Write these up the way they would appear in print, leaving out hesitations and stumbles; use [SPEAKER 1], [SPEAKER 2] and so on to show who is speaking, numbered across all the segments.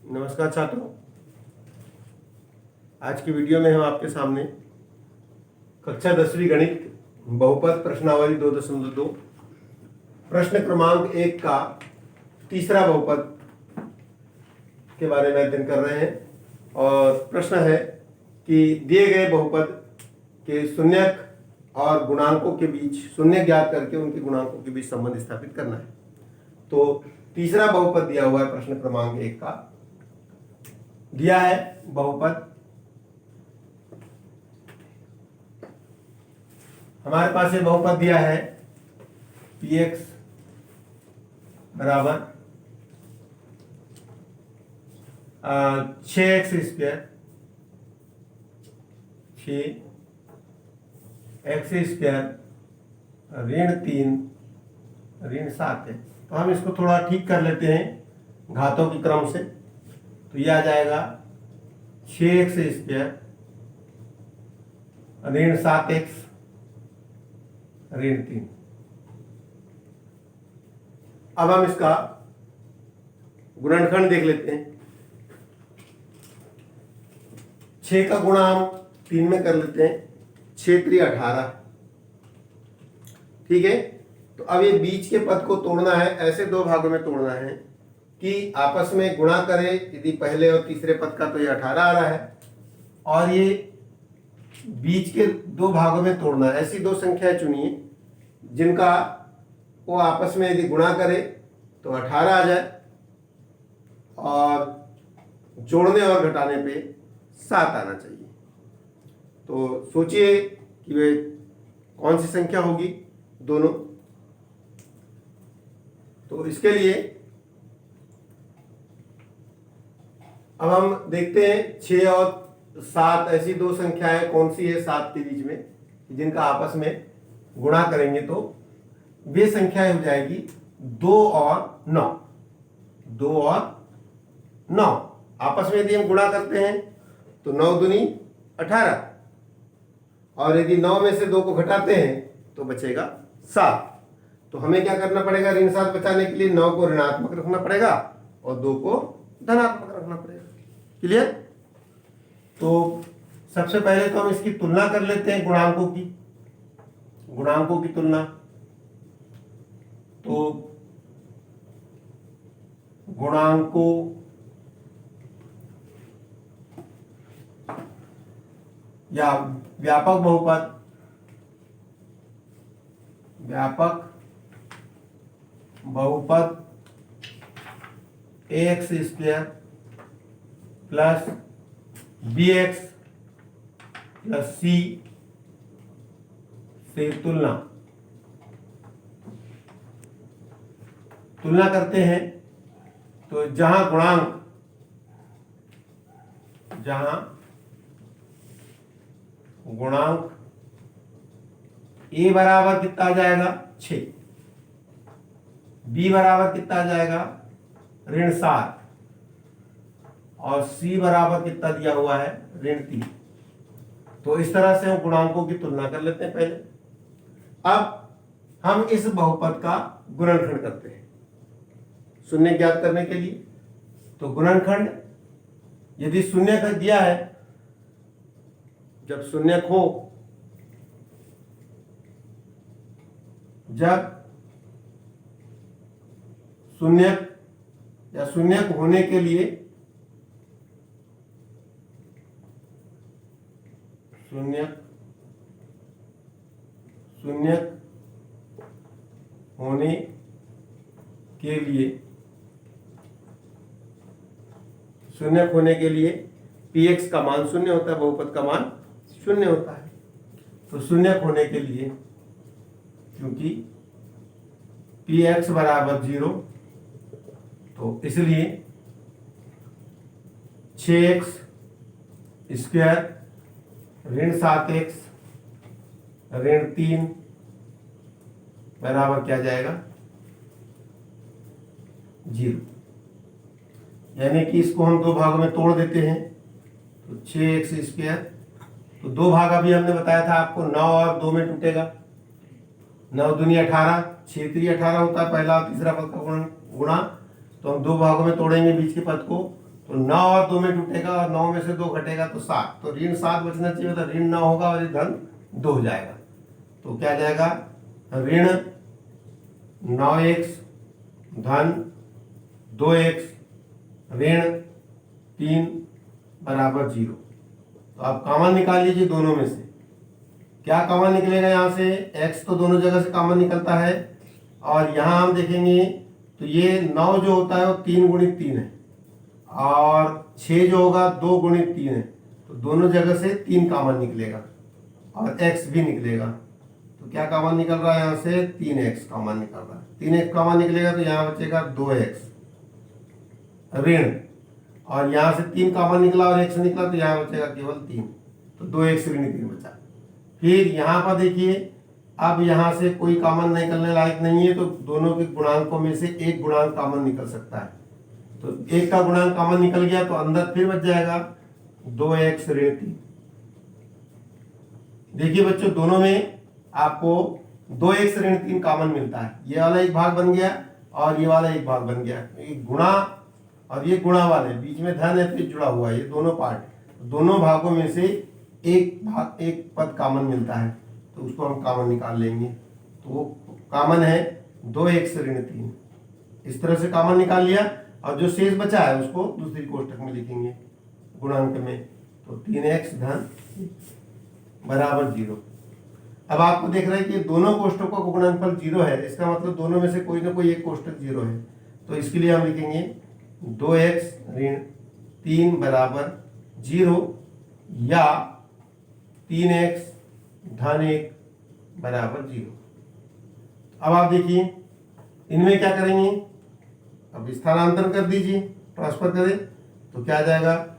[SPEAKER 1] नमस्कार छात्रों, आज की वीडियो में हम आपके सामने कक्षा 10वीं गणित बहुपद प्रश्नावली 2.2 प्रश्न क्रमांक 1 का तीसरा बहुपद के बारे में अध्ययन कर रहे हैं। और प्रश्न है कि दिए गए बहुपद के शून्यक और गुणांकों के बीच शून्य ज्ञात करके उनके गुणांकों के बीच संबंध स्थापित करना है। तो तीसरा बहुपद दिया हुआ है प्रश्न क्रमांक 1 का। दिया है बहुपद, हमारे पास ये बहुपद दिया है px बराबर 6x स्क्वायर 6x स्क्वायर ऋण 3 ऋण 7 है। तो हम इसको थोड़ा ठीक कर लेते हैं घातों के क्रम से। तो यह आ जाएगा 6x स्क्वायर ऋण 7x ऋण 3। अब हम इसका गुणनखंड देख लेते हैं। 6 का गुणा हम 3 में कर लेते हैं, 6 3 18। ठीक है। तो अब ये बीच के पद को तोड़ना है, ऐसे दो भागों में तोड़ना है कि आपस में गुणा करें। यदि पहले और तीसरे पद का तो ये 18 आ रहा है, और ये बीच के दो भागों में तोड़ना है। ऐसी दो संख्याएं चुनिए जिनका वो आपस में यदि गुणा करे तो 18 आ जाए, और जोड़ने और घटाने पे 7 आना चाहिए। तो सोचिए कि वे कौन सी संख्या होगी दोनों। तो इसके लिए अब हम देखते हैं 6 और 7 ऐसी दो संख्याएं कौन सी है 7 के बीच में, जिनका आपस में गुणा करेंगे तो वे संख्याएं हो जाएगी 2 और 9। 2 और 9 आपस में यदि हम गुणा करते हैं तो 9 दूनी 18, और यदि 9 में से 2 को घटाते हैं तो बचेगा 7। तो हमें क्या करना पड़ेगा? ऋण 7 बचाने के लिए 9 को ऋणात्मक रखना पड़ेगा और 2 को धनात्मक रखना पड़ेगा। क्लियर? तो सबसे पहले तो हम इसकी तुलना कर लेते हैं, गुणांकों की तुलना। तो गुणांकों या व्यापक बहुपद ax square plus bx plus c से तुलना करते हैं। तो जहां गुणांक a बराबर कितना आ जाएगा 6, b बराबर कितना आ जाएगा ऋण 7, और c बराबर कितना दिया हुआ है ऋण 3। तो इस तरह से हम गुणांकों की तुलना कर लेते हैं पहले। अब हम इस बहुपद का गुणनखंड करते हैं शून्य ज्ञात करने के लिए। तो गुणनखंड यदि शून्य का दिया है, जब शून्यक होने के लिए शून्यक होने के लिए px का मान 0 होता है, बहुपद का मान 0 होता है। तो शून्यक होने के लिए, क्योंकि px बराबर 0, तो इसलिए 6x स्क्वायर ऋण 7x ऋण 3 बराबर क्या जाएगा 0। यानी कि इसको हम दो भागों में तोड़ देते हैं। तो 6x स्क्वायर, तो दो भाग अभी हमने बताया था आपको, 9 और 2 में टूटेगा। 9 दूनी 18, 6 3 18 होता है पहला और तीसरा पद का गुणा। तो हम दो भागों में तोड़ेंगे बीच के पद को, तो 9 और 2 में टूटेगा और 9 में से 2 घटेगा तो 7, तो ऋण 7 बचना चाहिए, तो ऋण 9 होगा और ये धन 2 हो जाएगा। तो क्या जाएगा, ऋण 9x धन 2x ऋण 3 बराबर 0। तो आप कॉमन निकाल लीजिए दोनों में से। क्या कॉमन निकलेगा यहाँ से, x तो दोनों जगह से कॉमन निकलता है, और यहाँ हम देखेंगे तो ये 9 जो होता है वो 3 गुणित 3 है, और 6 जो होगा 2 गुणित 3 है, तो दोनों जगह से 3 कॉमन निकलेगा और x भी निकलेगा। तो क्या कॉमन निकल रहा है यहाँ से, 3x कॉमन निकल रहा है। 3x कॉमन निकलेगा तो यहाँ बचेगा 2x ऋण, और यहाँ से 3 कॉमन निकला और x निकला तो यहाँ बचेगा केवल 3, तो 2x ऋण 3 बचा। फिर यहाँ पर देखिए, अब यहाँ से कोई कॉमन निकलने लायक नहीं है, तो दोनों के गुणांकों में से एक गुणांक कॉमन निकल सकता है। तो एक का गुणांक कॉमन निकल गया तो अंदर फिर बच जाएगा 2x ऋण 3। देखिए बच्चों, दोनों में आपको 2x ऋण 3 कॉमन मिलता है। ये वाला एक भाग बन गया और ये वाला एक भाग बन गया। एक गुणा और ये गुणा वाले, बीच में धन है फिर जुड़ा हुआ है, ये दोनों पार्ट, दोनों भागों में से एक पद कॉमन मिलता है, तो उसको हम कॉमन निकाल लेंगे। तो वो कॉमन है 2x ऋण 3, इस तरह से कॉमन निकाल लिया, और जो शेष बचा है उसको दूसरी कोष्टक में लिखेंगे गुणांक में, तो 3x धन बराबर 0। अब आपको देख रहे हैं कि दोनों कोष्टकों का गुणनफल 0 है, इसका मतलब दोनों में से कोई ना कोई एक कोष्टक 0 है। तो इसके लिए हम लिखेंगे 2x ऋण 3 बराबर 0 या 3x धन 1 बराबर 0। अब आप देखिए इनमें क्या करेंगे, अब स्थानांतरण कर दीजिए, ट्रांसफर करें तो क्या आ जाएगा,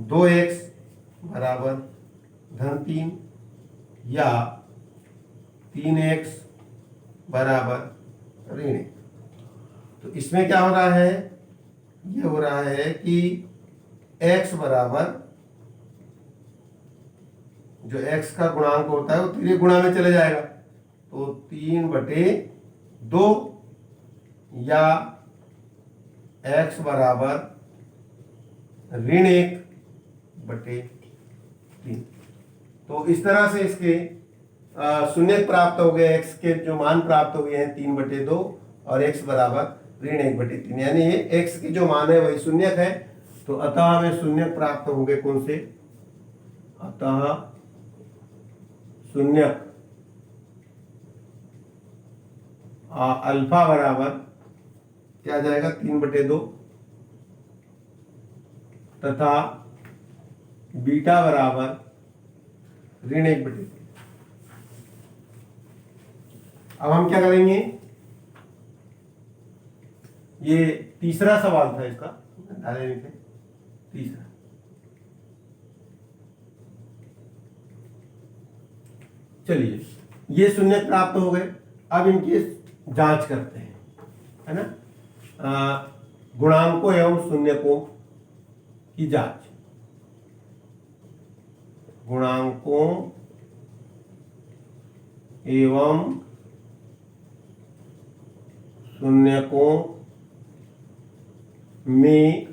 [SPEAKER 1] 2x बराबर धन 3 या 3x बराबर ऋण 1। तो इसमें क्या हो रहा है, ये हो रहा है कि x बराबर, जो x का गुणांक होता है वो 3 गुणा में चले जाएगा, तो 3/2 या x बराबर ऋण 1/3। तो इस तरह से इसके शून्य प्राप्त हो गए, x के जो मान प्राप्त हो गए हैं 3/2 और x बराबर ऋण 1/3, यानी ये x की जो मान है वही शून्य है। तो अतः हमें शून्य प्राप्त हो गए, कौन से, अतः शून्य अल्फा बराबर क्या आ जाएगा, 3/2 तथा बीटा बराबर ऋण 1/3। अब हम क्या करेंगे, ये तीसरा सवाल था इसका, तीसरा। चलिए ये शून्य प्राप्त हो गए, अब इनकी जांच करते हैं, है ना, गुणांकों एवं शून्यकों की जांच। गुणांकों एवं शून्यकों में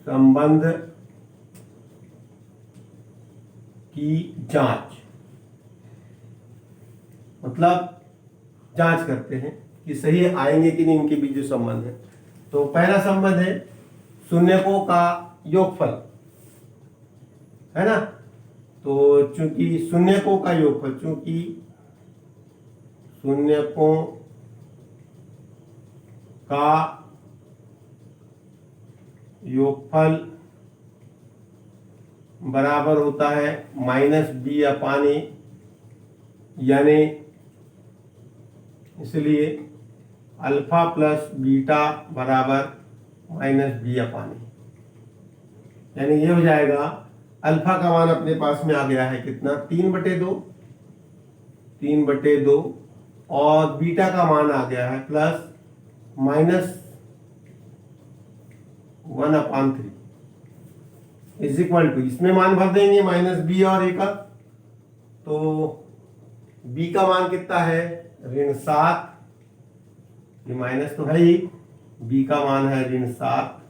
[SPEAKER 1] संबंध की जांच, मतलब जांच करते हैं कि सही आएंगे कि नहीं इनके बीच जो संबंध है। तो पहला संबंध है शून्यकों का योगफल, है ना। तो चूंकि शून्यकों का योगफल, चूंकि शून्यकों का योगफल बराबर होता है -b/a, यानी इसलिए अल्फा प्लस बीटा बराबर -b/a, यानी ये हो जाएगा, अल्फा का मान अपने पास में आ गया है कितना, 3/2 और बीटा का मान आ गया है प्लस -1/3 इज इक्वल टू, इसमें मान भर देंगे -b और a का, तो b का मान कितना है, ऋण 7, ये माइनस तो है ही, b का मान है ऋण 7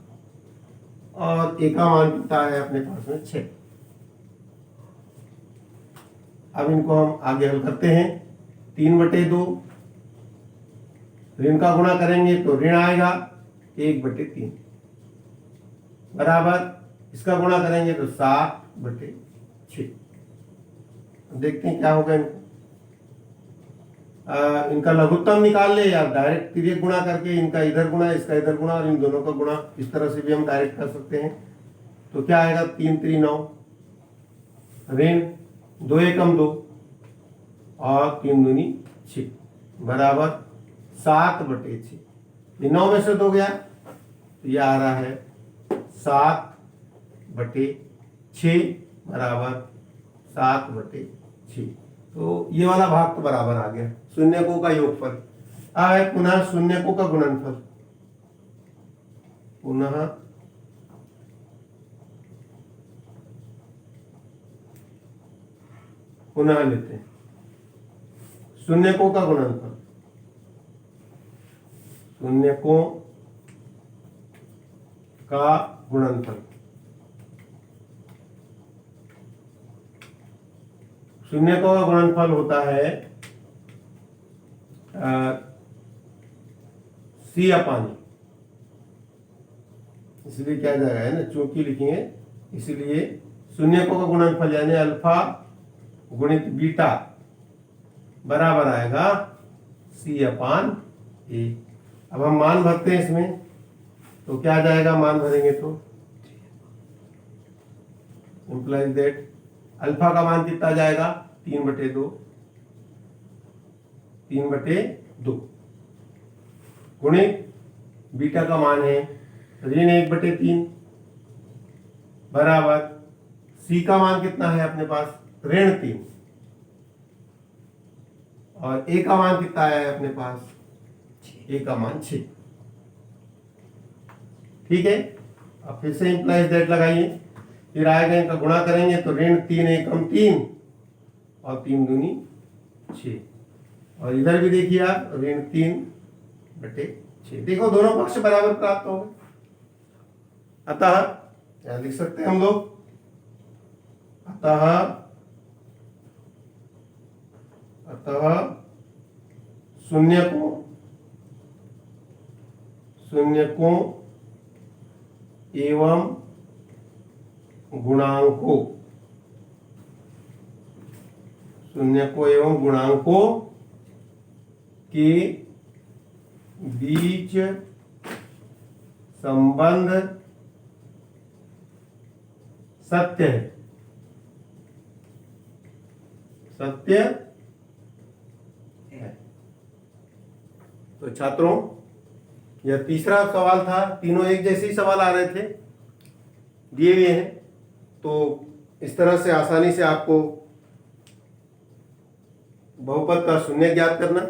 [SPEAKER 1] और a का मान कितना है अपने पास में 6। अब इनको हम आगे हल करते हैं। 3/2 ऋण का गुणा करेंगे तो ऋण आएगा 1/3 बराबर इसका गुणा करेंगे तो 7/6। देखते हैं क्या होगा इनको। इनका लघुत्तम निकाल ले या डायरेक्ट तिर्यक गुणा करके इनका इधर गुणा इसका इधर गुणा और इन दोनों का गुणा इस तरह से भी हम डायरेक्ट कर सकते हैं। तो क्या आएगा 3×3 9 ऋण 2 एकम 2 और 3×2 6 बराबर 7/6। ये 9 में से 2 गया तो ये आ रहा है 7/6 बराबर 7/6। तो ये वाला भाग तो बराबर आ गया। शून्यकों का योगफल। अब है पुनः शून्यकों का गुणनफल। पुनः लेते हैं शून्यकों का गुणनफल। शून्यकों का गुणनफल। शून्यकों का गुणनफल होता है C/E। इसलिए क्या जाएगा है ना, चूंकि लिखेंगे इसलिए शून्यकों का गुणनफल यानी अल्फा गुणित बीटा बराबर आएगा C/A। अब हम मान भरते हैं इसमें तो क्या आ जाएगा, मान भरेंगे तो इंप्लाइज दैट अल्फा का मान कितना जाएगा 3/2 गुणित बीटा का मान है ऋण 1/3 बराबर सी का मान कितना है अपने पास ऋण 3 और ए का मान कितना है अपने पास ए का मान 6। ठीक है, अब फिर से इंप्लाइज दैट लगाइए। फिर आएगा इनका गुणा करेंगे तो ऋण 3 एकम 3 और 3×2 6 और इधर भी देखिए आप ऋण 3/6। देखो दोनों पक्ष बराबर प्राप्त हो गए। अतः यहां लिख सकते हैं हम लोग अतः शून्यकों एवं गुणांकों के बीच संबंध सत्य है। तो छात्रों यह तीसरा सवाल था। तीनों एक जैसे ही सवाल आ रहे थे, दिए हुए हैं। तो इस तरह से आसानी से आपको बहुपद का शून्य ज्ञात करना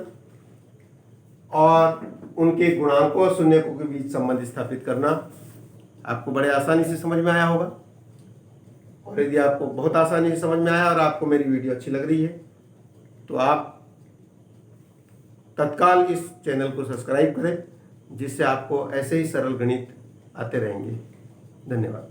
[SPEAKER 1] और उनके गुणांकों और शून्यकों के बीच संबंध स्थापित करना आपको बड़े आसानी से समझ में आया होगा। और यदि आपको बहुत आसानी से समझ में आया और आपको मेरी वीडियो अच्छी लग रही है तो आप तत्काल इस चैनल को सब्सक्राइब करें, जिससे आपको ऐसे ही सरल गणित आते रहेंगे। धन्यवाद।